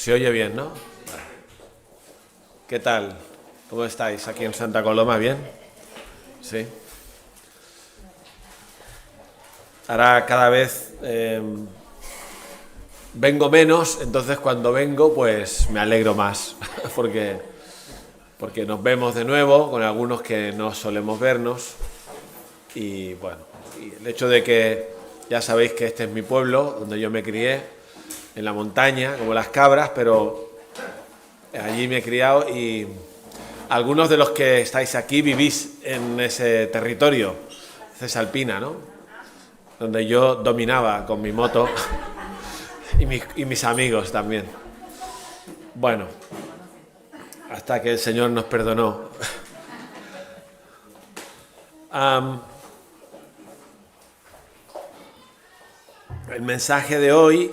Se oye bien, ¿no? ¿Qué tal? ¿Cómo estáis aquí en Santa Coloma? ¿Bien? Sí. Ahora cada vez vengo menos, entonces cuando vengo pues me alegro más, porque nos vemos de nuevo con algunos que no solemos vernos y bueno, y el hecho de que ya sabéis que este es mi pueblo, donde yo me crié, en la montaña, como las cabras, pero allí me he criado y algunos de los que estáis aquí vivís en ese territorio, Cesalpina, ¿no? Donde yo dominaba con mi moto y mis amigos también. Bueno, hasta que el Señor nos perdonó. El mensaje de hoy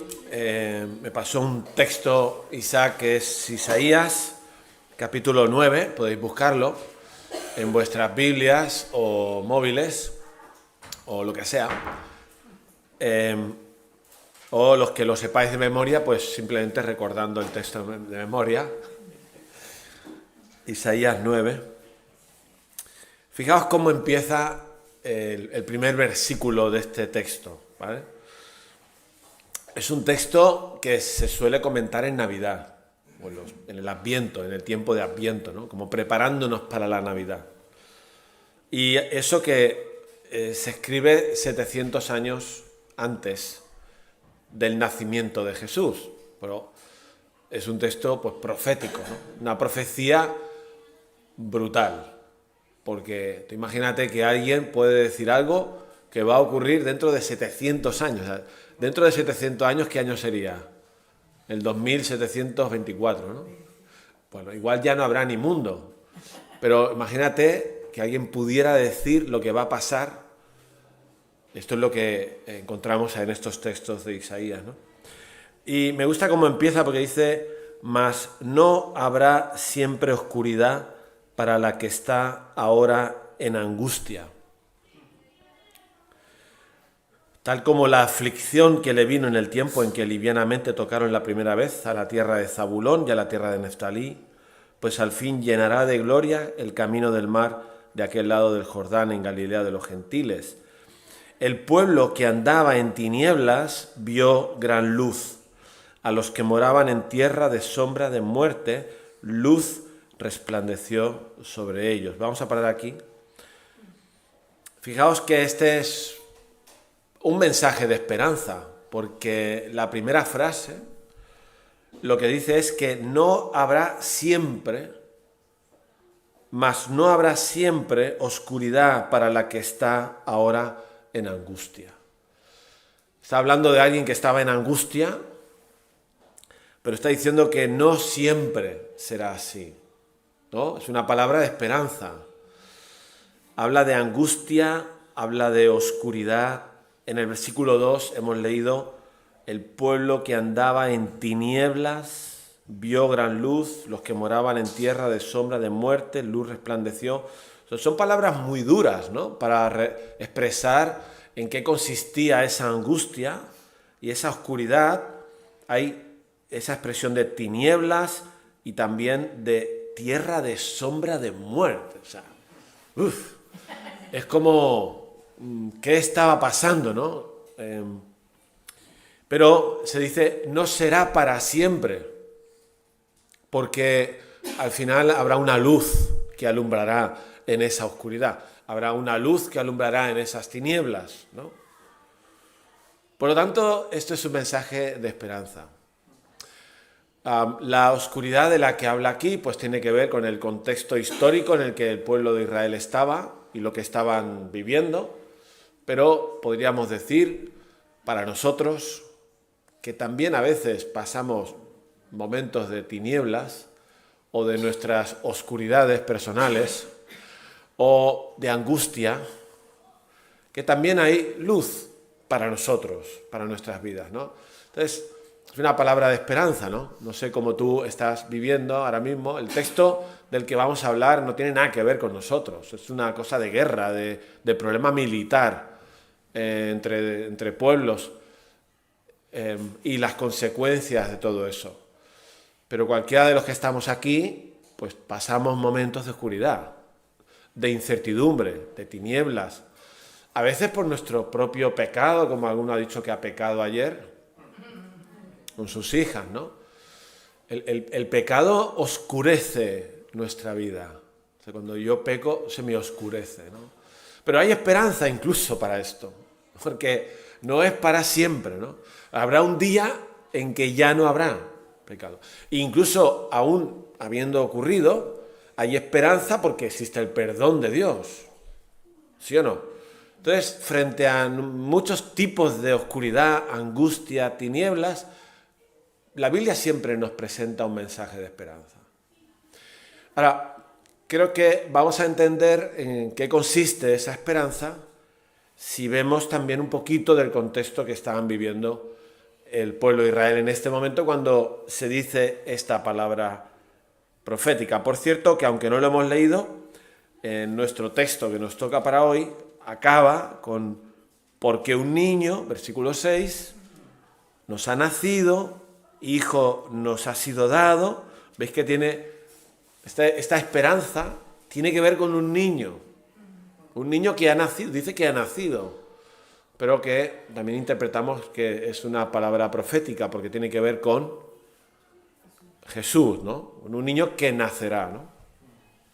me pasó un texto, Isaac, que es Isaías, capítulo 9, podéis buscarlo en vuestras Biblias o móviles o lo que sea. O los que lo sepáis de memoria, pues simplemente recordando el texto de memoria. Isaías 9. Fijaos cómo empieza el primer versículo de este texto, ¿vale? Es un texto que se suele comentar en Navidad, en el Adviento, en el tiempo de Adviento, ¿no? Como preparándonos para la Navidad. Y eso que se escribe 700 años antes del nacimiento de Jesús, pero es un texto pues profético, ¿no? Una profecía brutal, porque tú imagínate que alguien puede decir algo que va a ocurrir dentro de 700 años. O sea, dentro de 700 años, ¿qué año sería? El 2724, ¿no? Bueno, igual ya no habrá ni mundo, pero imagínate que alguien pudiera decir lo que va a pasar. Esto es lo que encontramos en estos textos de Isaías, ¿no? Y me gusta cómo empieza porque dice: mas no habrá siempre oscuridad para la que está ahora en angustia. Tal como la aflicción que le vino en el tiempo en que livianamente tocaron la primera vez a la tierra de Zabulón y a la tierra de Neftalí, pues al fin llenará de gloria el camino del mar de aquel lado del Jordán en Galilea de los gentiles. El pueblo que andaba en tinieblas vio gran luz. A los que moraban en tierra de sombra de muerte, luz resplandeció sobre ellos. Vamos a parar aquí. Fijaos que este es un mensaje de esperanza, porque la primera frase lo que dice es que no habrá siempre, mas no habrá siempre oscuridad para la que está ahora en angustia. Está hablando de alguien que estaba en angustia, pero está diciendo que no siempre será así, ¿no? Es una palabra de esperanza. Habla de angustia, habla de oscuridad. En el versículo 2 hemos leído: el pueblo que andaba en tinieblas vio gran luz, los que moraban en tierra de sombra de muerte, luz resplandeció. Son palabras muy duras, ¿no? Para expresar en qué consistía esa angustia y esa oscuridad. Hay esa expresión de tinieblas y también de tierra de sombra de muerte. O sea, es como qué estaba pasando, ¿no? Pero se dice, no será para siempre, porque al final habrá una luz que alumbrará en esa oscuridad, habrá una luz que alumbrará en esas tinieblas, ¿no? Por lo tanto, esto es un mensaje de esperanza. La oscuridad de la que habla aquí pues tiene que ver con el contexto histórico en el que el pueblo de Israel estaba y lo que estaban viviendo, pero podríamos decir para nosotros que también a veces pasamos momentos de tinieblas o de nuestras oscuridades personales o de angustia, que también hay luz para nosotros, para nuestras vidas, ¿no? Entonces, es una palabra de esperanza, ¿no? No sé cómo tú estás viviendo ahora mismo. El texto del que vamos a hablar no tiene nada que ver con nosotros. Es una cosa de guerra, de problema militar entre pueblos y las consecuencias de todo eso. Pero cualquiera de los que estamos aquí, pues pasamos momentos de oscuridad, de incertidumbre, de tinieblas. A veces por nuestro propio pecado, como alguno ha dicho que ha pecado ayer, con sus hijas, ¿no? El pecado oscurece nuestra vida. O sea, cuando yo peco, se me oscurece, ¿no? Pero hay esperanza incluso para esto, porque no es para siempre, ¿no? Habrá un día en que ya no habrá pecado. Incluso aún habiendo ocurrido, hay esperanza porque existe el perdón de Dios. ¿Sí o no? Entonces, frente a muchos tipos de oscuridad, angustia, tinieblas, la Biblia siempre nos presenta un mensaje de esperanza. Ahora, creo que vamos a entender en qué consiste esa esperanza si vemos también un poquito del contexto que estaban viviendo el pueblo de Israel en este momento cuando se dice esta palabra profética. Por cierto, que aunque no lo hemos leído, en nuestro texto que nos toca para hoy, acaba con porque un niño, versículo 6, nos ha nacido, hijo nos ha sido dado. ¿Veis que tiene esta esperanza? Tiene que ver con un niño que ha nacido, dice que ha nacido, pero que también interpretamos que es una palabra profética porque tiene que ver con Jesús, ¿no? Con un niño que nacerá, ¿no?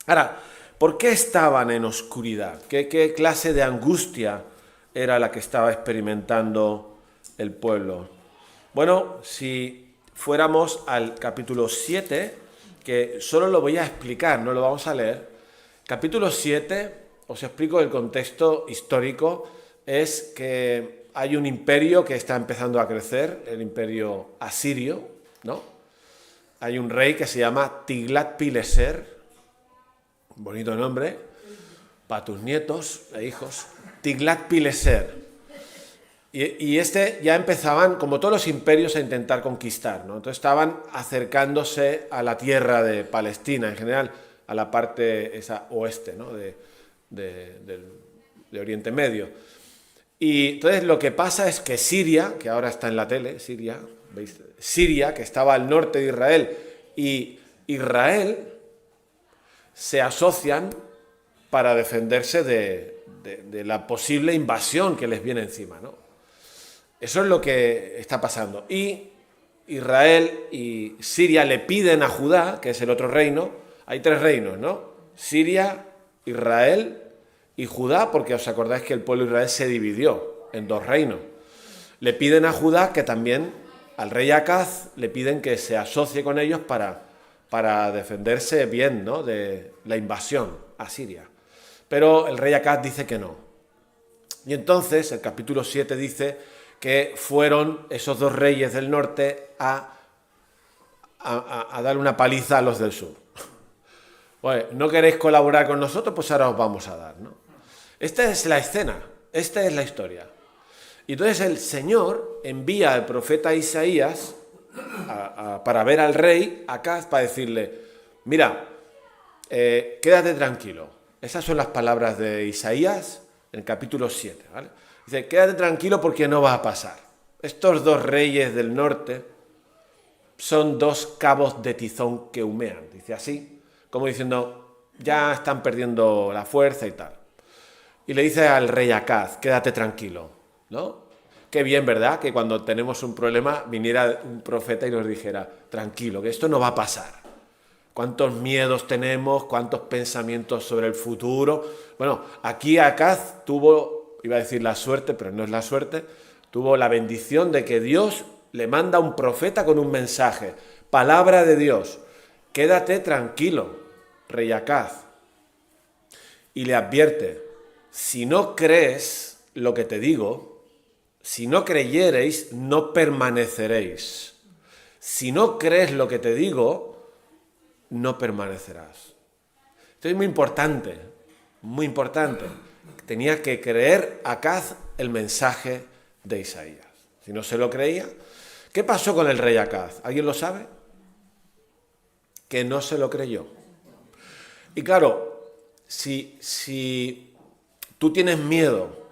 Ahora, ¿por qué estaban en oscuridad? ¿Qué clase de angustia era la que estaba experimentando el pueblo? Bueno, si fuéramos al capítulo 7, que solo lo voy a explicar, no lo vamos a leer. Capítulo 7, os explico el contexto histórico, es que hay un imperio que está empezando a crecer, el imperio asirio, ¿no? Hay un rey que se llama Tiglat-Pileser, bonito nombre, para tus nietos e hijos, Tiglat-Pileser. Y este ya empezaban, como todos los imperios, a intentar conquistar, ¿no? Entonces estaban acercándose a la tierra de Palestina, en general, a la parte esa oeste, ¿no? de Oriente Medio. Y entonces lo que pasa es que Siria, que ahora está en la tele, Siria, ¿veis? Siria, que estaba al norte de Israel, y Israel se asocian para defenderse de la posible invasión que les viene encima, ¿no? Eso es lo que está pasando. Y Israel y Siria le piden a Judá, que es el otro reino, hay tres reinos, ¿no? Siria, Israel y Judá, porque os acordáis que el pueblo de Israel se dividió en dos reinos. Le piden a Judá que también, al rey Acaz, le piden que se asocie con ellos para defenderse bien, ¿no? De la invasión a Siria. Pero el rey Acaz dice que no. Y entonces el capítulo 7 dice que fueron esos dos reyes del norte a darle una paliza a los del sur. Bueno, ¿no queréis colaborar con nosotros? Pues ahora os vamos a dar, ¿no? Esta es la escena, esta es la historia. Y entonces el Señor envía al profeta Isaías para ver al rey Acaz, para decirle, mira, quédate tranquilo. Esas son las palabras de Isaías en el capítulo 7, ¿vale? Dice, quédate tranquilo porque no va a pasar. Estos dos reyes del norte son dos cabos de tizón que humean. Dice así, como diciendo, ya están perdiendo la fuerza y tal. Y le dice al rey Acaz, quédate tranquilo, ¿no? Qué bien, ¿verdad? Que cuando tenemos un problema viniera un profeta y nos dijera, tranquilo, que esto no va a pasar. Cuántos miedos tenemos, cuántos pensamientos sobre el futuro. Bueno, aquí Acaz tuvo, iba a decir la suerte, pero no es la suerte, tuvo la bendición de que Dios le manda un profeta con un mensaje, palabra de Dios, quédate tranquilo, rey Acaz. Y le advierte, si no crees lo que te digo, si no creyereis, no permaneceréis. Si no crees lo que te digo, no permanecerás. Esto es muy importante, muy importante. Tenía que creer Acaz el mensaje de Isaías. Si no se lo creía, ¿qué pasó con el rey Acaz? ¿Alguien lo sabe? Que no se lo creyó. Y claro, si tú tienes miedo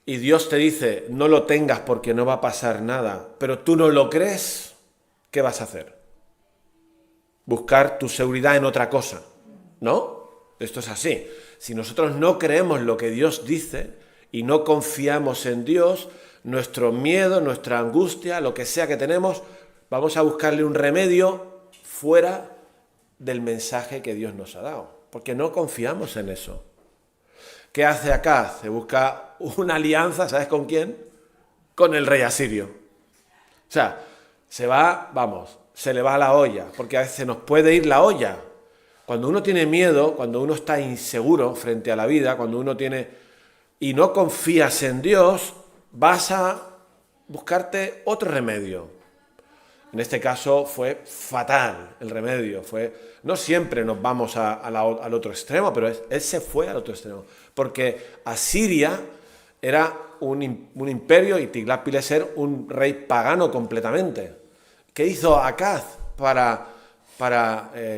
y Dios te dice no lo tengas porque no va a pasar nada, pero tú no lo crees, ¿qué vas a hacer? buscar tu seguridad en otra cosa, ¿no? Esto es así. Si nosotros no creemos lo que Dios dice y no confiamos en Dios, nuestro miedo, nuestra angustia, lo que sea que tenemos, vamos a buscarle un remedio fuera del mensaje que Dios nos ha dado, porque no confiamos en eso. ¿Qué hace Acaz? Se busca una alianza, ¿sabes con quién? Con el rey asirio. O sea, se le va a la olla, porque a veces nos puede ir la olla. Cuando uno tiene miedo, cuando uno está inseguro frente a la vida, cuando uno tiene y no confías en Dios, vas a buscarte otro remedio. En este caso fue fatal el remedio. No siempre nos vamos al otro extremo, pero él se fue al otro extremo. Porque Asiria era un imperio y Tiglat-Pileser un rey pagano completamente. ¿Qué hizo Acaz para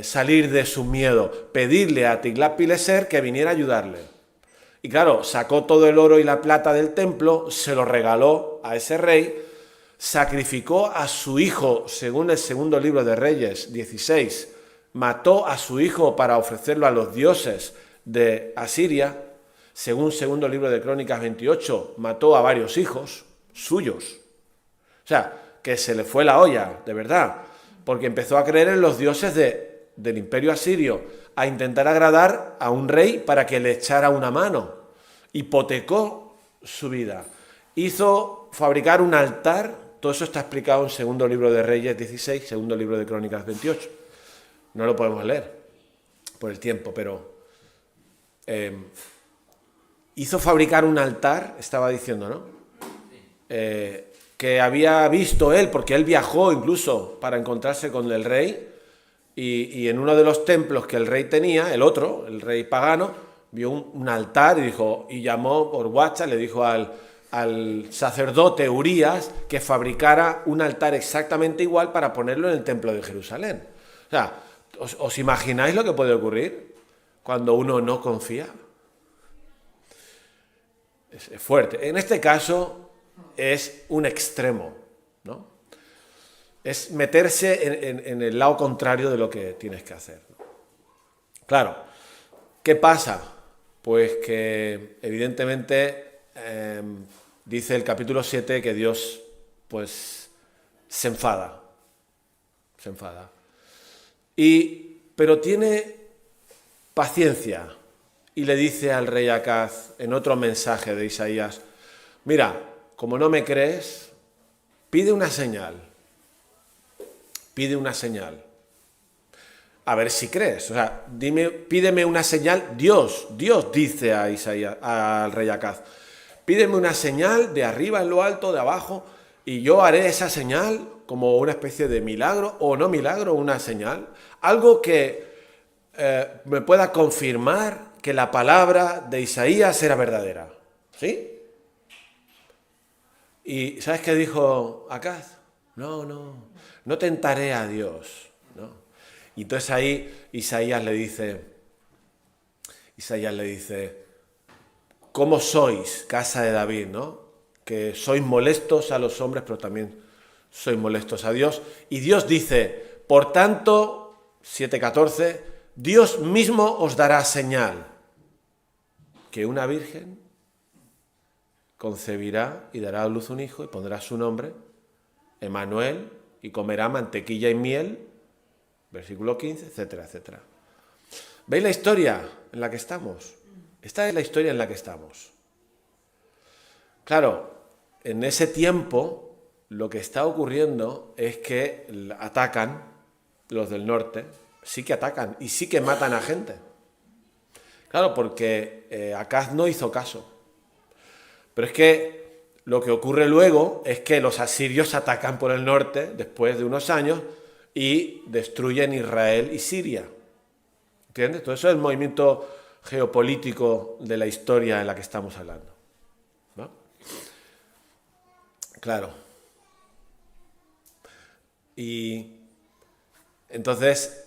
salir de su miedo? Pedirle a Tiglat-Pileser que viniera a ayudarle. Y claro, sacó todo el oro y la plata del templo, se lo regaló a ese rey, sacrificó a su hijo, según el segundo libro de Reyes 16, mató a su hijo para ofrecerlo a los dioses de Asiria, según segundo libro de Crónicas 28, mató a varios hijos suyos. O sea, que se le fue la olla, de verdad, porque empezó a creer en los dioses del imperio asirio, a intentar agradar a un rey para que le echara una mano. Hipotecó su vida. Hizo fabricar un altar. Todo eso está explicado en segundo libro de Reyes 16, segundo libro de Crónicas 28. No lo podemos leer por el tiempo, pero hizo fabricar un altar, estaba diciendo, ¿no? Que había visto él, porque él viajó incluso para encontrarse con el rey, y en uno de los templos que el rey tenía, el otro, el rey pagano, vio un altar y llamó por WhatsApp, le dijo al sacerdote Urías que fabricara un altar exactamente igual para ponerlo en el templo de Jerusalén. O sea, ¿os imagináis lo que puede ocurrir cuando uno no confía? Es fuerte. En este caso es un extremo, ¿no? Es meterse en el lado contrario de lo que tienes que hacer. Claro, ¿qué pasa? Pues que evidentemente dice el capítulo 7 que Dios pues se enfada. Pero tiene paciencia y le dice al rey Acaz en otro mensaje de Isaías: mira, como no me crees, pide una señal. A ver si crees. O sea, pídeme una señal. Dios dice a Isaías, al rey Acaz: pídeme una señal de arriba en lo alto, de abajo, y yo haré esa señal como una especie de milagro, o no milagro, una señal. Algo que me pueda confirmar que la palabra de Isaías era verdadera. ¿Sí? ¿Y sabes qué dijo Acaz? No tentaré a Dios. ¿No? Y entonces ahí Isaías le dice, ¿cómo sois, casa de David, ¿no? Que sois molestos a los hombres, pero también sois molestos a Dios. Y Dios dice, por tanto, 7:14, Dios mismo os dará señal, que una virgen concebirá y dará a luz un hijo y pondrá su nombre, Emmanuel, y comerá mantequilla y miel, versículo 15, etcétera, etcétera. ¿Veis la historia en la que estamos? Esta es la historia en la que estamos. Claro, en ese tiempo lo que está ocurriendo es que atacan los del norte, sí que atacan y sí que matan a gente. Claro, porque Acaz no hizo caso. Pero es que lo que ocurre luego es que los asirios atacan por el norte después de unos años y destruyen Israel y Siria. ¿Entiendes? Todo eso es el movimiento geopolítico de la historia en la que estamos hablando, ¿no? Claro. Y entonces,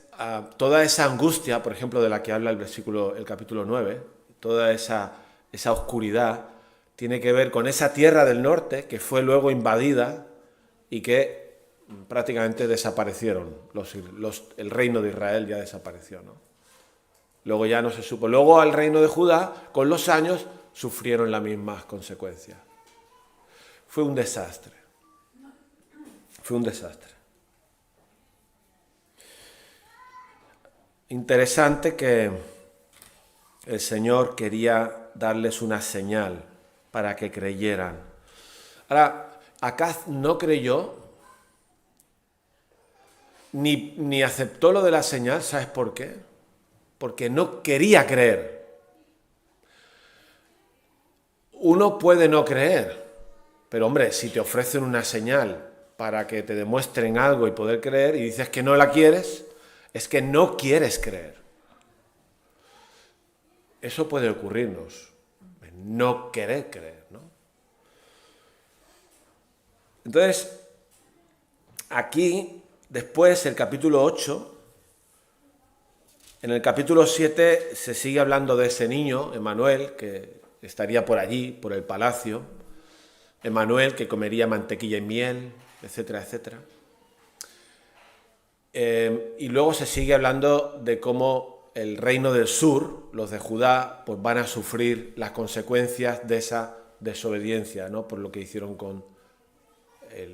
toda esa angustia, por ejemplo, de la que habla el capítulo 9, toda esa oscuridad, tiene que ver con esa tierra del norte que fue luego invadida y que prácticamente desaparecieron. El reino de Israel ya desapareció, ¿no? Luego ya no se supo. Luego al reino de Judá, con los años, sufrieron las mismas consecuencias. Fue un desastre. Fue un desastre. Interesante que el Señor quería darles una señal para que creyeran. Ahora, Acaz no creyó ni aceptó lo de la señal. ¿Sabes por qué? Porque no quería creer. Uno puede no creer, pero hombre, si te ofrecen una señal para que te demuestren algo y poder creer y dices que no la quieres, es que no quieres creer. Eso puede ocurrirnos, no querer creer, ¿no? Entonces, aquí, después, el capítulo 8, en el capítulo 7 se sigue hablando de ese niño, Emanuel, que estaría por allí, por el palacio, Emanuel que comería mantequilla y miel, etcétera, etcétera. Y luego se sigue hablando de cómo el reino del sur, los de Judá, pues van a sufrir las consecuencias de esa desobediencia, ¿no? Por lo que hicieron con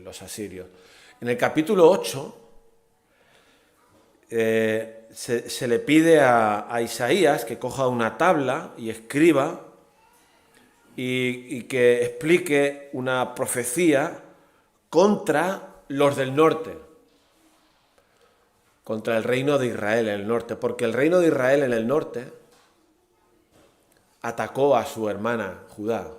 los asirios. En el capítulo 8 se le pide a Isaías que coja una tabla y escriba y que explique una profecía contra los del norte, contra el reino de Israel en el norte, porque el reino de Israel en el norte atacó a su hermana Judá.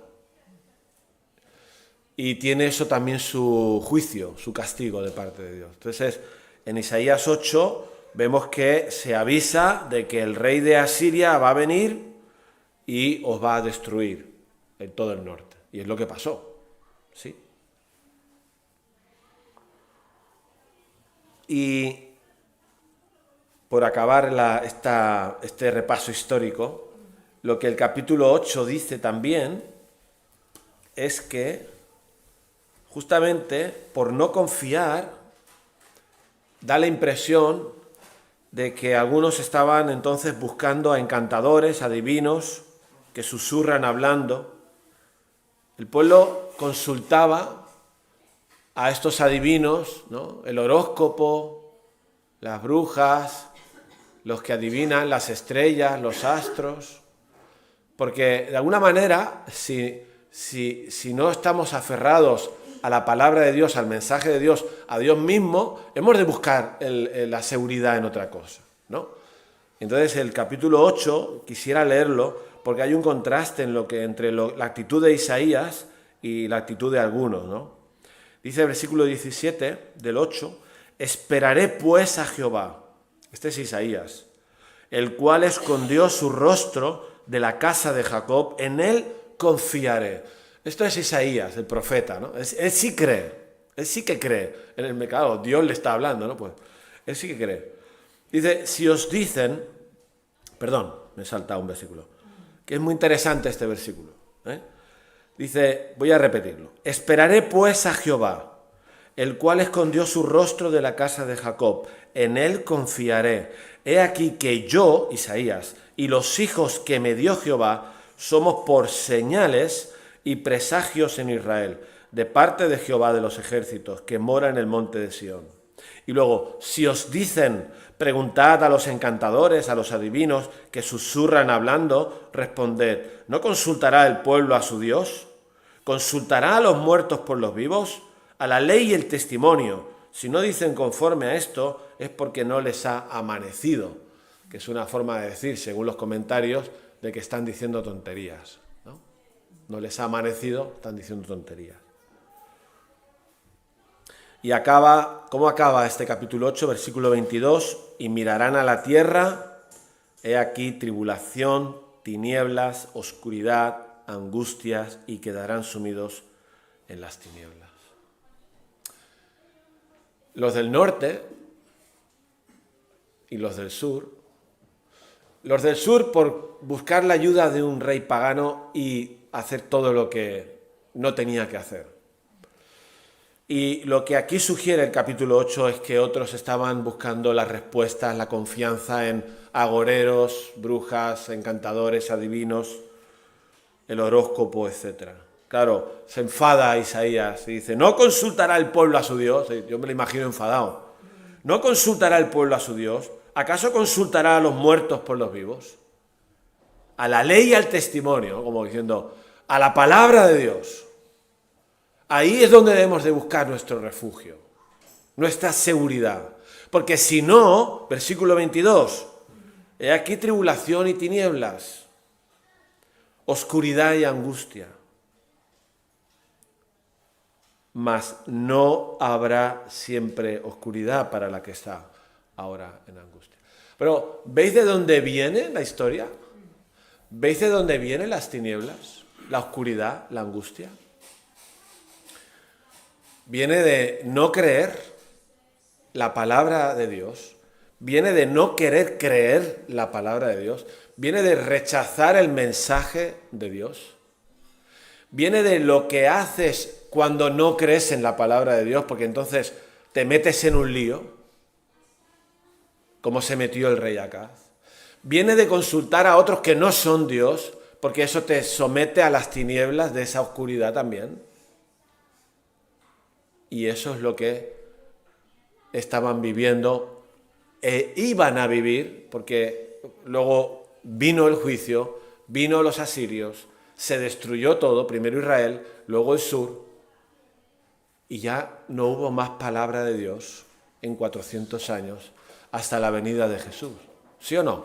Y tiene eso también su juicio, su castigo de parte de Dios. Entonces, en Isaías 8 vemos que se avisa de que el rey de Asiria va a venir y os va a destruir en todo el norte. Y es lo que pasó, ¿sí? Y por acabar este repaso histórico, lo que el capítulo 8 dice también es que justamente por no confiar da la impresión de que algunos estaban entonces buscando a encantadores, adivinos, que susurran hablando. El pueblo consultaba a estos adivinos, ¿no? El horóscopo, las brujas, los que adivinan las estrellas, los astros, porque de alguna manera, si no estamos aferrados a la palabra de Dios, al mensaje de Dios, a Dios mismo, hemos de buscar la seguridad en otra cosa, ¿no? Entonces el capítulo 8, quisiera leerlo, porque hay un contraste entre la actitud de Isaías y la actitud de algunos, ¿no? Dice el versículo 17 del 8, esperaré pues a Jehová, este es Isaías, el cual escondió su rostro de la casa de Jacob, en él confiaré. Esto es Isaías, el profeta, ¿no? Él sí cree, él sí que cree en el mercado, Dios le está hablando, ¿no? Pues él sí que cree. Dice, si os dicen, perdón, me he saltado un versículo, que es muy interesante este versículo, ¿eh? Dice, voy a repetirlo, esperaré pues a Jehová, el cual escondió su rostro de la casa de Jacob, en él confiaré. He aquí que yo, Isaías, y los hijos que me dio Jehová, somos por señales y presagios en Israel, de parte de Jehová de los ejércitos, que mora en el monte de Sión. Y luego, si os dicen, preguntad a los encantadores, a los adivinos, que susurran hablando, responded, ¿no consultará el pueblo a su Dios? ¿Consultará a los muertos por los vivos? A la ley y el testimonio. Si no dicen conforme a esto, es porque no les ha amanecido, que es una forma de decir, según los comentarios, de que están diciendo tonterías, ¿no? No les ha amanecido, están diciendo tonterías. Y ¿cómo acaba este capítulo 8, versículo 22? Y mirarán a la tierra, he aquí tribulación, tinieblas, oscuridad, angustias, y quedarán sumidos en las tinieblas. Los del norte y los del sur por buscar la ayuda de un rey pagano y hacer todo lo que no tenía que hacer. Y lo que aquí sugiere el capítulo 8 es que otros estaban buscando las respuestas, la confianza en agoreros, brujas, encantadores, adivinos, el horóscopo, etc. Claro, se enfada Isaías y dice, ¿no consultará el pueblo a su Dios? Yo me lo imagino enfadado. ¿No consultará el pueblo a su Dios? ¿Acaso consultará a los muertos por los vivos? A la ley y al testimonio, como diciendo, a la palabra de Dios. Ahí es donde debemos de buscar nuestro refugio, nuestra seguridad. Porque si no, versículo 22, he aquí tribulación y tinieblas, oscuridad y angustia. Mas no habrá siempre oscuridad para la que está ahora en angustia. Pero, ¿veis de dónde viene la historia? ¿Veis de dónde vienen las tinieblas, la oscuridad, la angustia? Viene de no creer la palabra de Dios, viene de no querer creer la palabra de Dios, viene de rechazar el mensaje de Dios, viene de lo que haces cuando no crees en la palabra de Dios, porque entonces te metes en un lío, como se metió el rey Acaz. Viene de consultar a otros que no son Dios, porque eso te somete a las tinieblas de esa oscuridad también. Y eso es lo que estaban viviendo e iban a vivir, porque luego vino el juicio, vino los asirios, se destruyó todo, primero Israel, luego el sur, y ya no hubo más palabra de Dios en 400 años hasta la venida de Jesús. ¿Sí o no?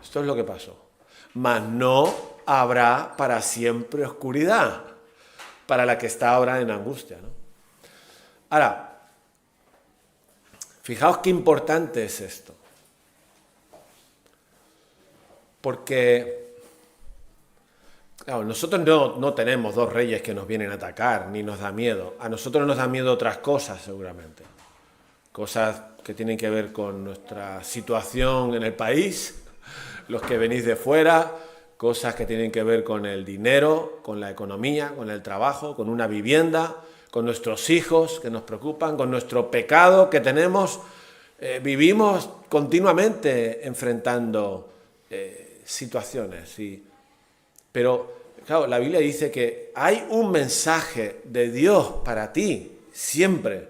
Esto es lo que pasó. Mas no habrá para siempre oscuridad, para la que está ahora en angustia, ¿no? Ahora, fijaos qué importante es esto. Porque, claro, nosotros no tenemos dos reyes que nos vienen a atacar, ni nos da miedo. A nosotros nos da miedo otras cosas, seguramente. Cosas que tienen que ver con nuestra situación en el país, los que venís de fuera, cosas que tienen que ver con el dinero, con la economía, con el trabajo, con una vivienda, con nuestros hijos que nos preocupan, con nuestro pecado que tenemos. Vivimos continuamente enfrentando situaciones. Pero, claro, la Biblia dice que hay un mensaje de Dios para ti, siempre,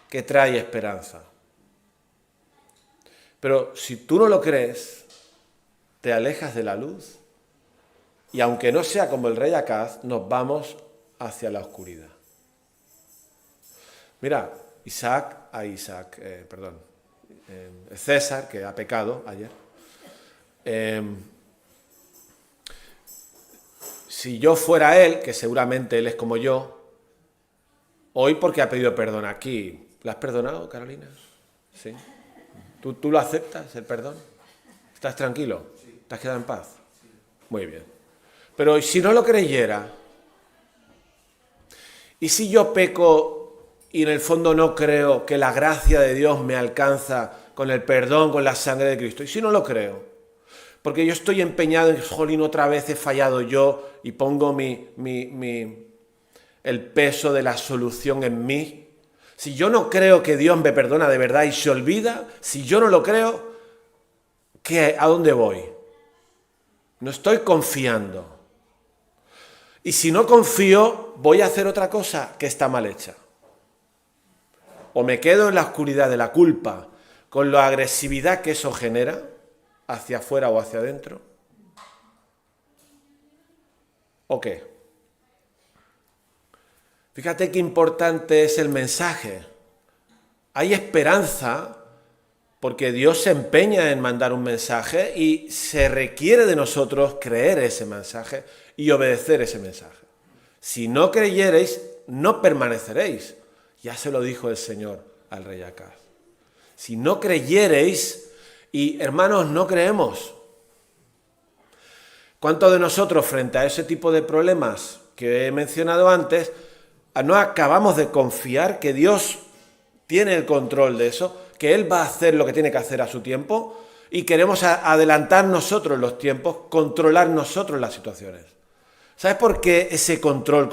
que trae esperanza. Pero si tú no lo crees, te alejas de la luz. Y aunque no sea como el rey Acaz, nos vamos hacia la oscuridad. Mira, César, que ha pecado ayer, si yo fuera él, que seguramente él es como yo, hoy porque ha pedido perdón aquí, ¿lo has perdonado, Carolina? ¿Sí? ¿Tú lo aceptas, el perdón? ¿Estás tranquilo? ¿Te has quedado en paz? Muy bien. Pero si no lo creyera, ¿y si yo peco y en el fondo no creo que la gracia de Dios me alcanza con el perdón, con la sangre de Cristo? ¿Y si no lo creo? Porque yo estoy empeñado en que, jolín, otra vez he fallado yo y pongo el peso de la solución en mí. Si yo no creo que Dios me perdona de verdad y se olvida, si yo no lo creo, ¿a dónde voy? No estoy confiando. Y si no confío, voy a hacer otra cosa que está mal hecha. O me quedo en la oscuridad de la culpa, con la agresividad que eso genera, hacia afuera o hacia adentro. ¿O qué? Fíjate qué importante es el mensaje. Hay esperanza porque Dios se empeña en mandar un mensaje y se requiere de nosotros creer ese mensaje y obedecer ese mensaje. Si no creyereis, no permaneceréis. Ya se lo dijo el Señor al rey Acaz. Si no creyereis, y hermanos, no creemos. ¿Cuántos de nosotros frente a ese tipo de problemas que he mencionado antes, no acabamos de confiar que Dios tiene el control de eso, que Él va a hacer lo que tiene que hacer a su tiempo y queremos adelantar nosotros los tiempos, controlar nosotros las situaciones? ¿Sabes por qué ese control?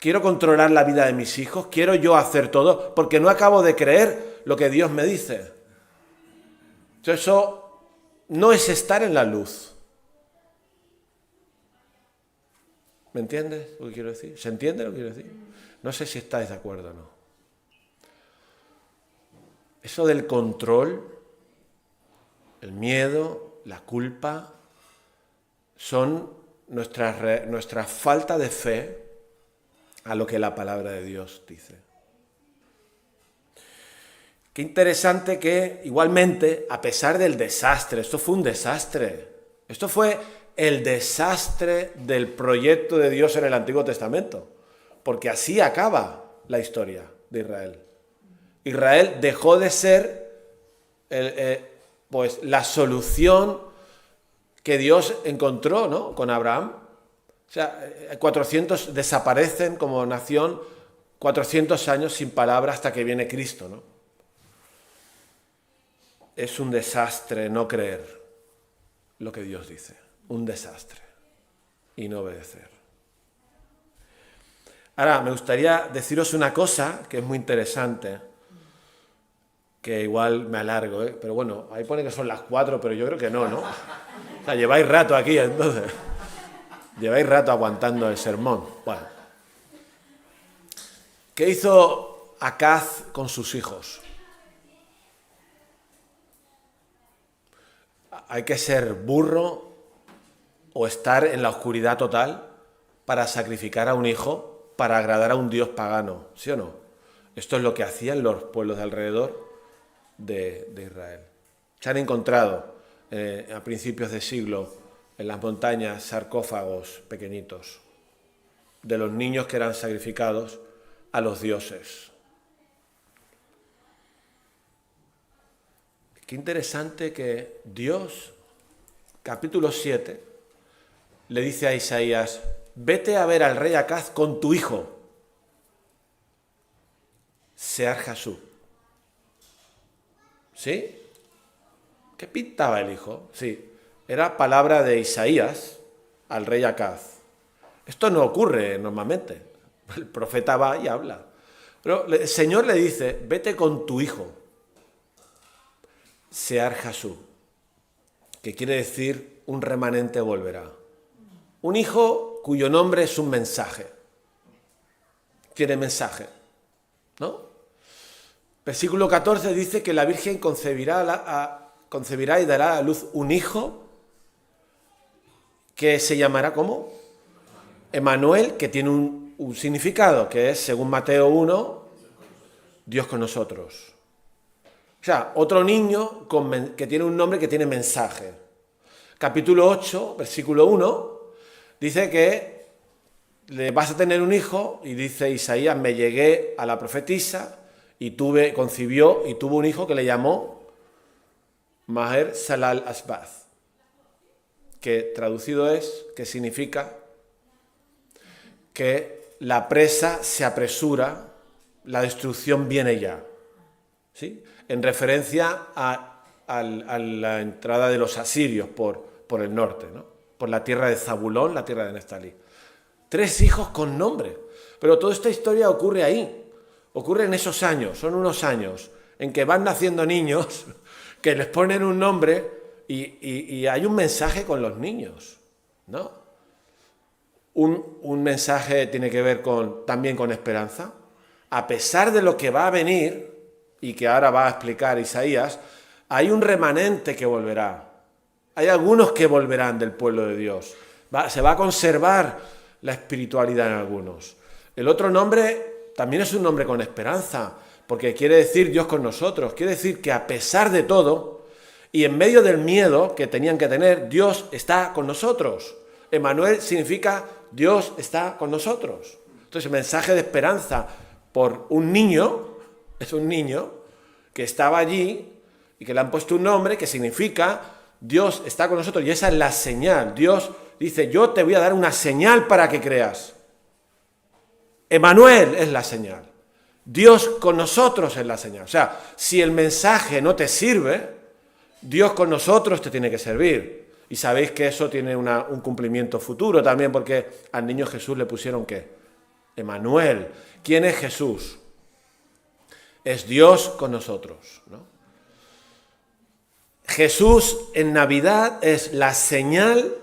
quiero controlar la vida de mis hijos, quiero yo hacer todo, porque no acabo de creer lo que Dios me dice. Entonces eso no es estar en la luz. ¿Me entiendes lo que quiero decir? ¿Se entiende lo que quiero decir? No sé si estáis de acuerdo o no. Eso del control, el miedo, la culpa, son nuestra falta de fe a lo que la palabra de Dios dice. Qué interesante que, igualmente, a pesar del desastre, esto fue un desastre, esto fue el desastre del proyecto de Dios en el Antiguo Testamento, porque así acaba la historia de Israel. Israel dejó de ser pues la solución que Dios encontró, ¿no?, con Abraham. O sea, 400 desaparecen como nación, 400 años sin palabra hasta que viene Cristo, ¿no? Es un desastre no creer lo que Dios dice, un desastre, y no obedecer. Ahora, me gustaría deciros una cosa que es muy interesante, que igual me alargo, ¿eh? Pero bueno, ahí pone que son las 4, pero yo creo que no, ¿no? O sea, lleváis rato aquí, entonces. Lleváis rato aguantando el sermón. Bueno. ¿Qué hizo Acaz con sus hijos? Hay que ser burro o estar en la oscuridad total para sacrificar a un hijo para agradar a un dios pagano, ¿sí o no? Esto es lo que hacían los pueblos de alrededor de Israel. Se han encontrado a principios de siglo en las montañas sarcófagos pequeñitos de los niños que eran sacrificados a los dioses. Qué interesante que Dios, capítulo 7, le dice a Isaías: vete a ver al rey Acaz con tu hijo, Sear-Jasub. ¿Sí? ¿Qué pintaba el hijo? Sí, era palabra de Isaías al rey Acaz. Esto no ocurre normalmente. El profeta va y habla. Pero el Señor le dice: vete con tu hijo, Sear-Jasub, que quiere decir un remanente volverá. Un hijo cuyo nombre es un mensaje. Tiene mensaje, ¿no? Versículo 14 dice que la Virgen concebirá y dará a luz un hijo que se llamará ¿cómo? Emanuel, que tiene un significado, que es, según Mateo 1, Dios con nosotros. O sea, otro niño que tiene un nombre que tiene mensaje. Capítulo 8, versículo 1, dice que le vas a tener un hijo, y dice Isaías: me llegué a la profetisa y concibió y tuvo un hijo que le llamó Maher Salal Asbaz, que traducido es, que significa que la presa se apresura, la destrucción viene ya, ¿sí? En referencia a la entrada de los asirios por el norte, ¿no? Por la tierra de Zabulón, la tierra de Neftalí. 3 hijos con nombre, pero toda esta historia ocurre ahí, ocurre en esos años, son unos años en que van naciendo niños que les ponen un nombre y hay un mensaje con los niños, ¿no? Un mensaje tiene que ver también con esperanza. A pesar de lo que va a venir y que ahora va a explicar Isaías, hay un remanente que volverá. Hay algunos que volverán del pueblo de Dios. Se va a conservar la espiritualidad en algunos. El otro nombre también es un nombre con esperanza, porque quiere decir Dios con nosotros. Quiere decir que a pesar de todo y en medio del miedo que tenían que tener, Dios está con nosotros. Emanuel significa Dios está con nosotros. Entonces el mensaje de esperanza por un niño, es un niño que estaba allí y que le han puesto un nombre que significa Dios está con nosotros, y esa es la señal. Dios dice: yo te voy a dar una señal para que creas. Emanuel es la señal. Dios con nosotros es la señal. O sea, si el mensaje no te sirve, Dios con nosotros te tiene que servir. Y sabéis que eso tiene un cumplimiento futuro también, porque al niño Jesús le pusieron ¿qué? Emmanuel. ¿Quién es Jesús? Es Dios con nosotros, ¿no? Jesús en Navidad es la señal,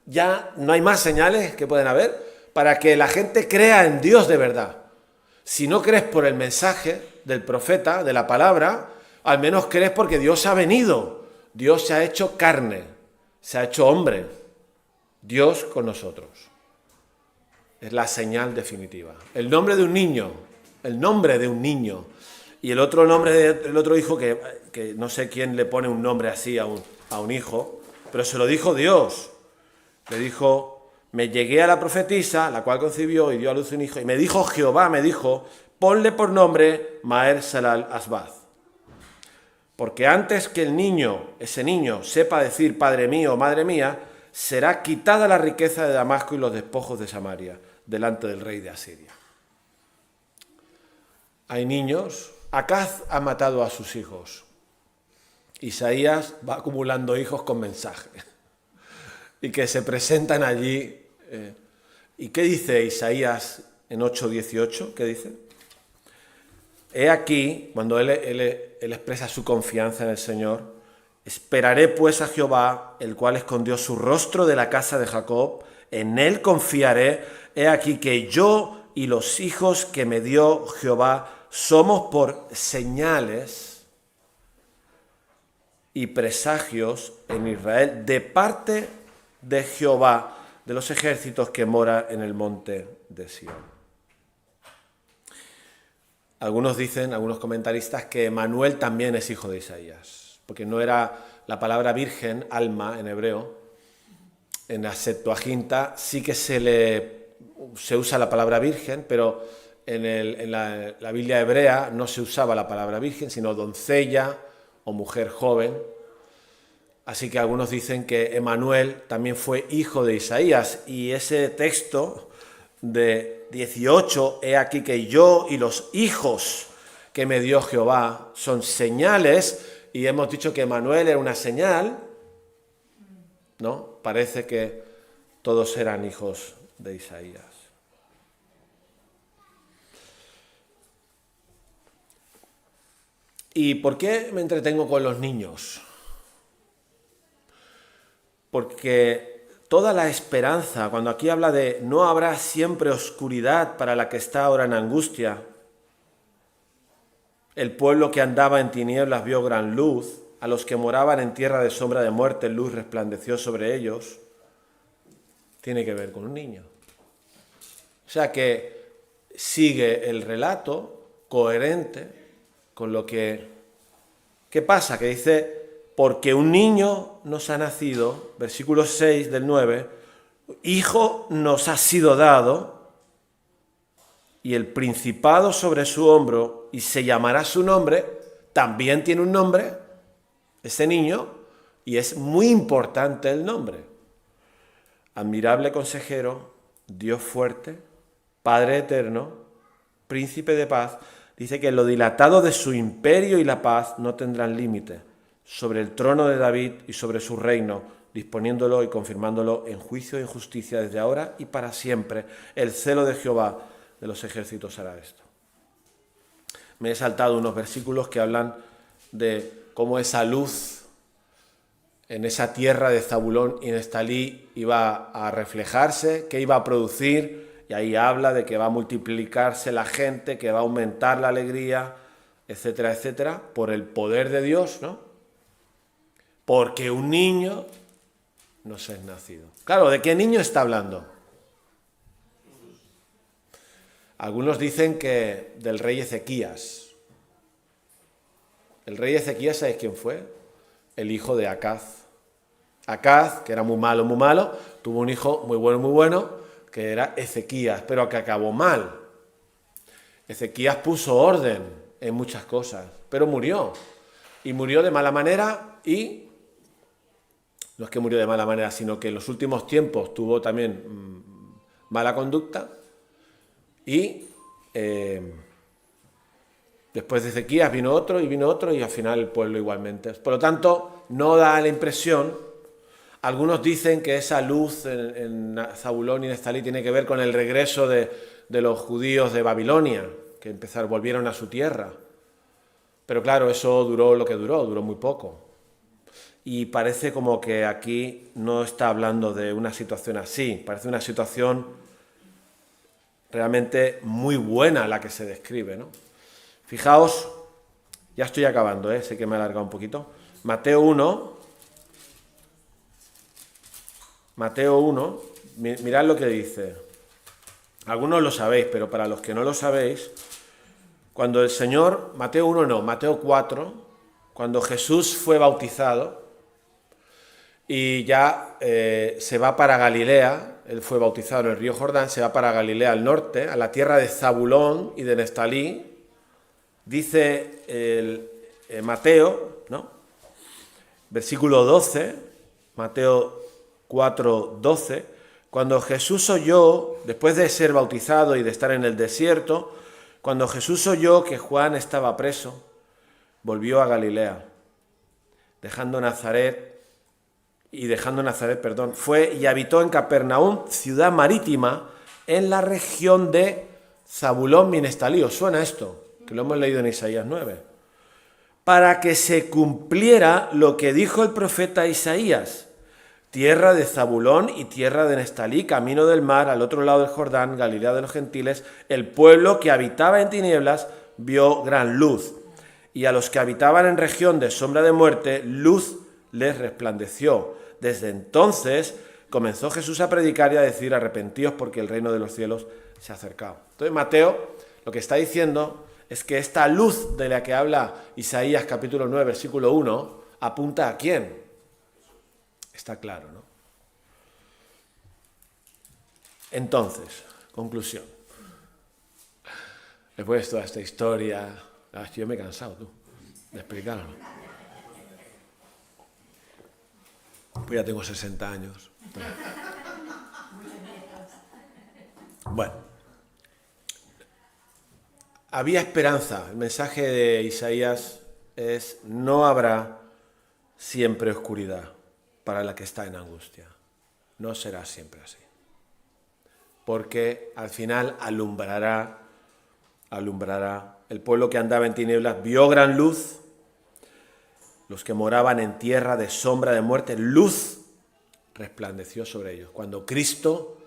ya no hay más señales que pueden haber, para que la gente crea en Dios de verdad. Si no crees por el mensaje del profeta, de la palabra, al menos crees porque Dios ha venido. Dios se ha hecho carne, se ha hecho hombre. Dios con nosotros. Es la señal definitiva. El nombre de un niño, y el otro nombre del otro hijo, que no sé quién le pone un nombre así a un hijo, pero se lo dijo Dios. Le dijo, me llegué a la profetisa, la cual concibió y dio a luz un hijo, y me dijo Jehová, ponle por nombre Maher Shalal Asbaz. Porque antes que ese niño, sepa decir Padre mío, Madre mía, será quitada la riqueza de Damasco y los despojos de Samaria, delante del rey de Asiria. Hay niños. Acaz ha matado a sus hijos. Isaías va acumulando hijos con mensaje. Y que se presentan allí. ¿Y qué dice Isaías en 8:18? ¿Qué dice? He aquí, cuando él expresa su confianza en el Señor, esperaré pues a Jehová, el cual escondió su rostro de la casa de Jacob, en él confiaré, he aquí que yo y los hijos que me dio Jehová somos por señales y presagios en Israel de parte de Jehová, de los ejércitos que mora en el monte de Sión. Algunos comentaristas, que Emmanuel también es hijo de Isaías, porque no era la palabra virgen, alma en hebreo. En la Septuaginta sí que se usa la palabra virgen, pero en la Biblia hebrea no se usaba la palabra virgen, sino doncella o mujer joven. Así que algunos dicen que Emmanuel también fue hijo de Isaías, y ese texto de 18, he aquí que yo y los hijos que me dio Jehová son señales, y hemos dicho que Emmanuel era una señal, ¿no? Parece que todos eran hijos de Isaías. ¿Y por qué me entretengo con los niños? Porque toda la esperanza, cuando aquí habla de no habrá siempre oscuridad para la que está ahora en angustia, el pueblo que andaba en tinieblas vio gran luz, a los que moraban en tierra de sombra de muerte, luz resplandeció sobre ellos, tiene que ver con un niño. O sea que sigue el relato coherente con lo que... ¿Qué pasa? Que dice, porque un niño nos ha nacido, versículo 6 del 9, hijo nos ha sido dado, y el principado sobre su hombro, y se llamará su nombre, también tiene un nombre, ese niño, y es muy importante el nombre. Admirable consejero, Dios fuerte, Padre eterno, príncipe de paz. Dice que lo dilatado de su imperio y la paz no tendrán límite sobre el trono de David y sobre su reino, disponiéndolo y confirmándolo en juicio y justicia desde ahora y para siempre. El celo de Jehová de los ejércitos hará esto. Me he saltado unos versículos que hablan de cómo esa luz en esa tierra de Zabulón y Neftalí iba a reflejarse, que iba a producir. Y ahí habla de que va a multiplicarse la gente, que va a aumentar la alegría, etcétera, etcétera, por el poder de Dios, ¿no? Porque un niño nos es nacido. Claro, ¿de qué niño está hablando? Algunos dicen que del rey Ezequías. El rey Ezequías, ¿sabéis quién fue? El hijo de Acaz. Acaz, que era muy malo, tuvo un hijo muy bueno, que era Ezequías, pero que acabó mal. Ezequías puso orden en muchas cosas, pero murió. Y murió de mala manera, y no es que murió de mala manera, sino que en los últimos tiempos tuvo también mala conducta. Y después de Ezequías vino otro, y al final el pueblo igualmente. Por lo tanto, no da la impresión. Algunos dicen que esa luz en Zabulón y Neftalí tiene que ver con el regreso de de los judíos de Babilonia, que volvieron a su tierra. Pero claro, eso duró lo que duró muy poco. Y parece como que aquí no está hablando de una situación así, parece una situación realmente muy buena la que se describe, ¿no? Fijaos, ya estoy acabando, sé que me he alargado un poquito. Mateo 1, mirad lo que dice. Algunos lo sabéis, pero para los que no lo sabéis, cuando el Señor, Mateo 4, cuando Jesús fue bautizado y ya se va para Galilea, él fue bautizado en el río Jordán, se va para Galilea al norte, a la tierra de Zabulón y de Neftalí, dice Mateo, ¿no? Versículo 12, Mateo 4, 12, cuando Jesús oyó, después de ser bautizado y de estar en el desierto, cuando Jesús oyó que Juan estaba preso, volvió a Galilea, dejando Nazaret, fue y habitó en Capernaum, ciudad marítima, en la región de Zabulón y Neftalí. ¿Os suena esto? Que lo hemos leído en Isaías 9. Para que se cumpliera lo que dijo el profeta Isaías: tierra de Zabulón y tierra de Neftalí, camino del mar, al otro lado del Jordán, Galilea de los gentiles, el pueblo que habitaba en tinieblas vio gran luz, y a los que habitaban en región de sombra de muerte, luz les resplandeció. Desde entonces comenzó Jesús a predicar y a decir: arrepentíos porque el reino de los cielos se ha acercado. Entonces Mateo lo que está diciendo es que esta luz de la que habla Isaías capítulo 9, versículo 1, apunta ¿a quién? Está claro, ¿no? Entonces, conclusión. Después de toda esta historia, yo me he cansado, de explicarlo. Pues ya tengo 60 años. Bueno, había esperanza. El mensaje de Isaías es: no habrá siempre oscuridad para la que está en angustia. No será siempre así. Porque al final alumbrará. El pueblo que andaba en tinieblas vio gran luz. Los que moraban en tierra de sombra de muerte, luz resplandeció sobre ellos. Cuando Cristo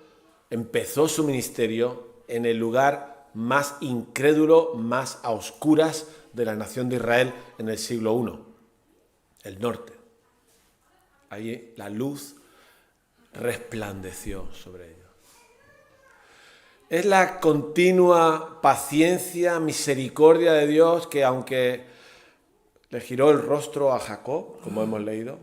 empezó su ministerio en el lugar más incrédulo, más a oscuras de la nación de Israel en el siglo I, el norte. Ahí la luz resplandeció sobre ellos. Es la continua paciencia, misericordia de Dios que, aunque le giró el rostro a Jacob, como hemos leído,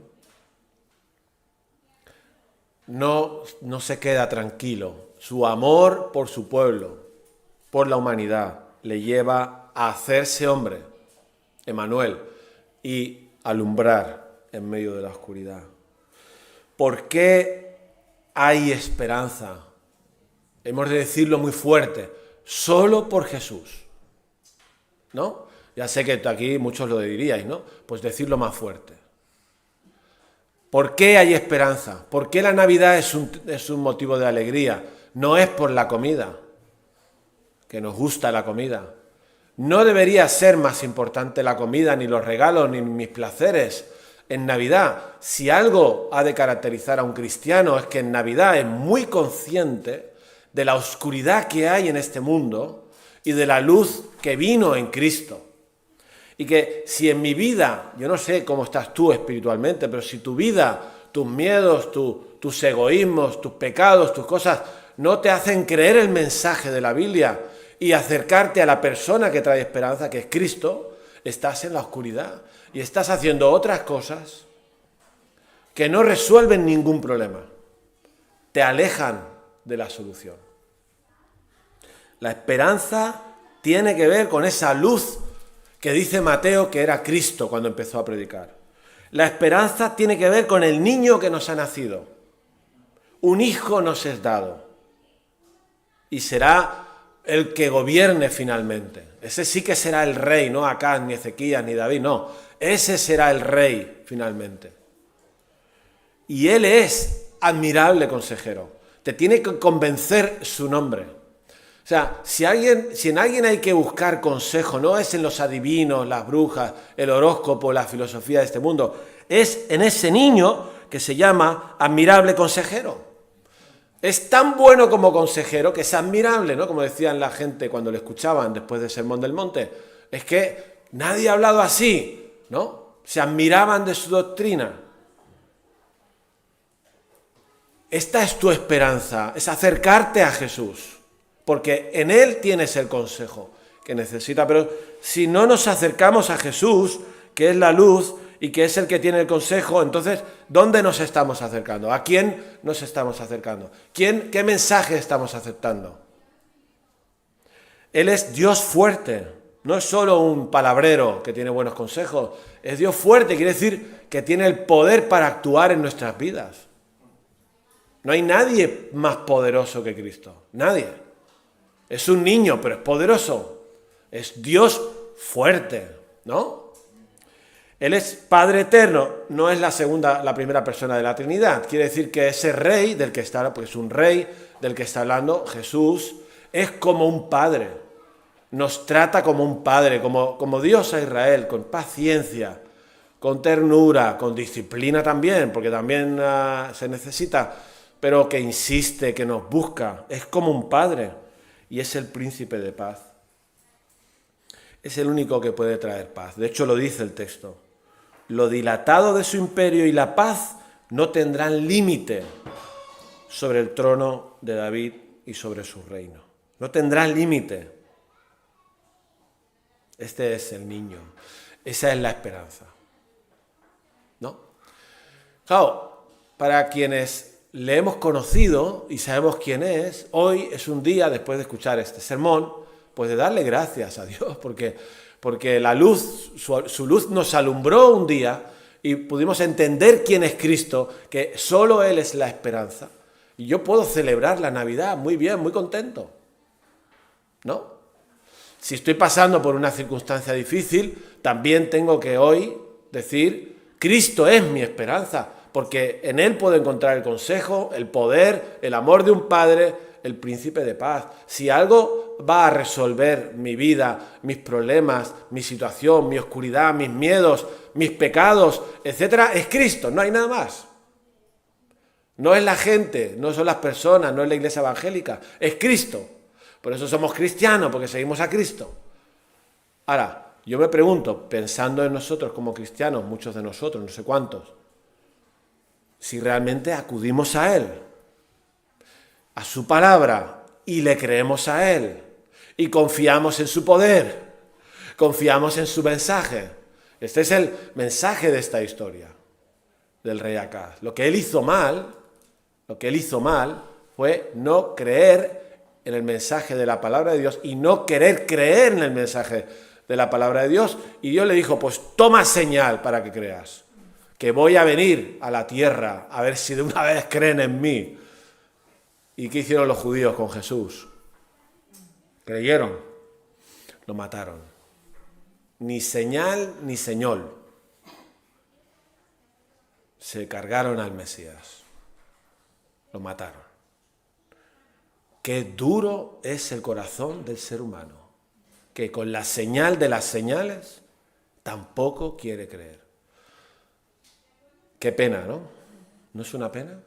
no se queda tranquilo. Su amor por su pueblo, por la humanidad, le lleva a hacerse hombre, Emmanuel, y alumbrar en medio de la oscuridad. ¿Por qué hay esperanza? Hemos de decirlo muy fuerte: solo por Jesús, ¿no? Ya sé que aquí muchos lo diríais, ¿no? Pues decirlo más fuerte. ¿Por qué hay esperanza? ¿Por qué la Navidad es un motivo de alegría? No es por la comida, que nos gusta la comida. No debería ser más importante la comida, ni los regalos, ni mis placeres en Navidad. Si algo ha de caracterizar a un cristiano es que en Navidad es muy consciente de la oscuridad que hay en este mundo y de la luz que vino en Cristo. Y que si en mi vida, yo no sé cómo estás tú espiritualmente, pero si tu vida, tus miedos, tus egoísmos, tus pecados, tus cosas, no te hacen creer el mensaje de la Biblia y acercarte a la persona que trae esperanza, que es Cristo, estás en la oscuridad y estás haciendo otras cosas que no resuelven ningún problema, te alejan de la solución. La esperanza tiene que ver con esa luz que dice Mateo que era Cristo cuando empezó a predicar. La esperanza tiene que ver con el niño que nos ha nacido. Un hijo nos es dado y será el que gobierne finalmente. Ese sí que será el rey, no Acaz, ni Ezequías, ni David, no. Ese será el rey finalmente. Y él es admirable consejero. Te tiene que convencer su nombre. O sea, si en alguien hay que buscar consejo, no es en los adivinos, las brujas, el horóscopo, la filosofía de este mundo, es en ese niño que se llama admirable consejero. Es tan bueno como consejero que es admirable, ¿no? Como decían la gente cuando le escuchaban después del Sermón del Monte. Es que nadie ha hablado así, ¿no? Se admiraban de su doctrina. Esta es tu esperanza, es acercarte a Jesús, porque en Él tienes el consejo que necesitas. Pero si no nos acercamos a Jesús, que es la luz y que es el que tiene el consejo, entonces, ¿dónde nos estamos acercando? ¿A quién nos estamos acercando? ¿Qué mensaje estamos aceptando? Él es Dios fuerte, no es solo un palabrero que tiene buenos consejos, es Dios fuerte, quiere decir que tiene el poder para actuar en nuestras vidas. No hay nadie más poderoso que Cristo, nadie. Es un niño, pero es poderoso. Es Dios fuerte, ¿no? Él es Padre eterno, no es la primera persona de la Trinidad. Quiere decir que ese rey del que está, pues un rey del que está hablando, Jesús, es como un padre. Nos trata como un padre, como Dios a Israel, con paciencia, con ternura, con disciplina también, porque también se necesita, pero que insiste, que nos busca. Es como un padre y es el príncipe de paz. Es el único que puede traer paz. De hecho, lo dice el texto. Lo dilatado de su imperio y la paz no tendrán límite sobre el trono de David y sobre su reino. No tendrán límite. Este es el niño. Esa es la esperanza. ¿No? Claro, para quienes le hemos conocido y sabemos quién es, hoy es un día, después de escuchar este sermón, pues de darle gracias a Dios, porque la luz, su luz nos alumbró un día y pudimos entender quién es Cristo, que solo Él es la esperanza. Y yo puedo celebrar la Navidad muy bien, muy contento, ¿no? Si estoy pasando por una circunstancia difícil, también tengo que hoy decir, Cristo es mi esperanza, porque en Él puedo encontrar el consejo, el poder, el amor de un Padre, el príncipe de paz. Si algo va a resolver mi vida, mis problemas, mi situación, mi oscuridad, mis miedos, mis pecados, etcétera, es Cristo, no hay nada más. No es la gente, no son las personas, no es la iglesia evangélica, es Cristo. Por eso somos cristianos, porque seguimos a Cristo. Ahora, yo me pregunto, pensando en nosotros como cristianos, muchos de nosotros, no sé cuántos, si realmente acudimos a Él, a su palabra, y le creemos a Él, y confiamos en su poder, confiamos en su mensaje. Este es el mensaje de esta historia del rey Acaz. Lo que él hizo mal fue no creer en el mensaje de la palabra de Dios y no querer creer en el mensaje de la palabra de Dios. Y Dios le dijo, pues toma señal para que creas, que voy a venir a la tierra a ver si de una vez creen en mí. ¿Y qué hicieron los judíos con Jesús? ¿Creyeron? Lo mataron. Ni señal ni señal. Se cargaron al Mesías. Lo mataron. Qué duro es el corazón del ser humano, que con la señal de las señales tampoco quiere creer. Qué pena, ¿no? ¿No es una pena?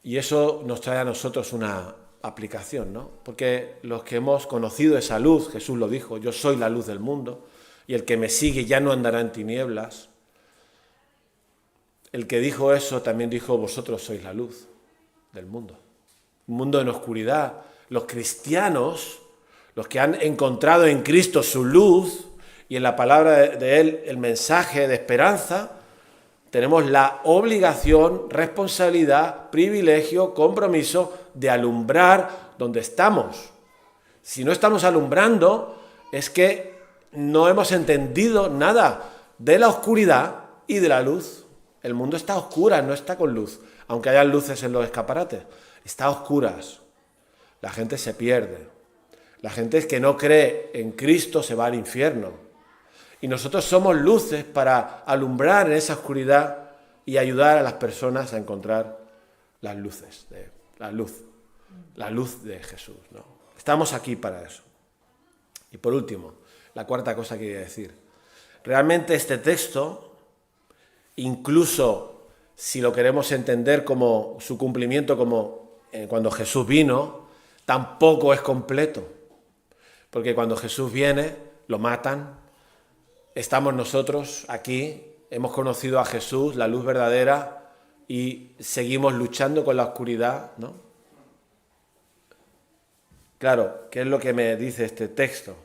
Y eso nos trae a nosotros una aplicación, ¿no? Porque los que hemos conocido esa luz, Jesús lo dijo, yo soy la luz del mundo, y el que me sigue ya no andará en tinieblas. El que dijo eso también dijo, vosotros sois la luz del mundo. Un mundo en oscuridad. Los cristianos, los que han encontrado en Cristo su luz y en la palabra de Él el mensaje de esperanza, tenemos la obligación, responsabilidad, privilegio, compromiso de alumbrar donde estamos. Si no estamos alumbrando, es que no hemos entendido nada de la oscuridad y de la luz. El mundo está a oscuras, no está con luz, aunque haya luces en los escaparates. Está a oscuras. La gente se pierde. La gente que no cree en Cristo se va al infierno. Y nosotros somos luces para alumbrar en esa oscuridad y ayudar a las personas a encontrar las luces, la luz. la luz de Jesús, ¿no? Estamos aquí para eso. Y por último, la cuarta cosa que quería decir. Realmente este texto, incluso si lo queremos entender como su cumplimiento, como cuando Jesús vino, tampoco es completo. Porque cuando Jesús viene, lo matan, estamos nosotros aquí, hemos conocido a Jesús, la luz verdadera, y seguimos luchando con la oscuridad, ¿no? Claro, ¿qué es lo que me dice este texto?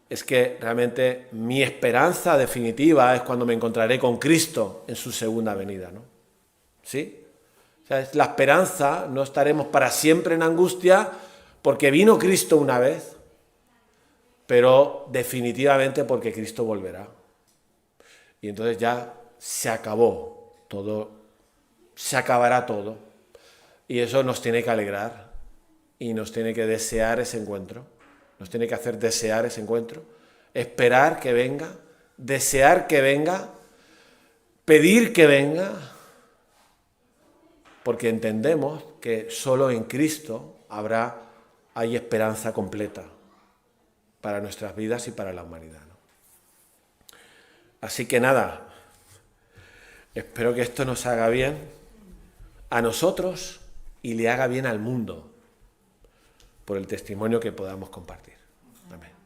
Es que realmente mi esperanza definitiva es cuando me encontraré con Cristo en su segunda venida, ¿no? ¿Sí? O sea, es la esperanza, no estaremos para siempre en angustia porque vino Cristo una vez, pero definitivamente porque Cristo volverá. Y entonces ya se acabó todo, se acabará todo. Y eso nos tiene que alegrar y nos tiene que desear ese encuentro. Nos tiene que hacer desear ese encuentro, esperar que venga, desear que venga, pedir que venga, porque entendemos que solo en Cristo hay esperanza completa para nuestras vidas y para la humanidad, ¿no? Así que nada, espero que esto nos haga bien a nosotros y le haga bien al mundo por el testimonio que podamos compartir. Amén.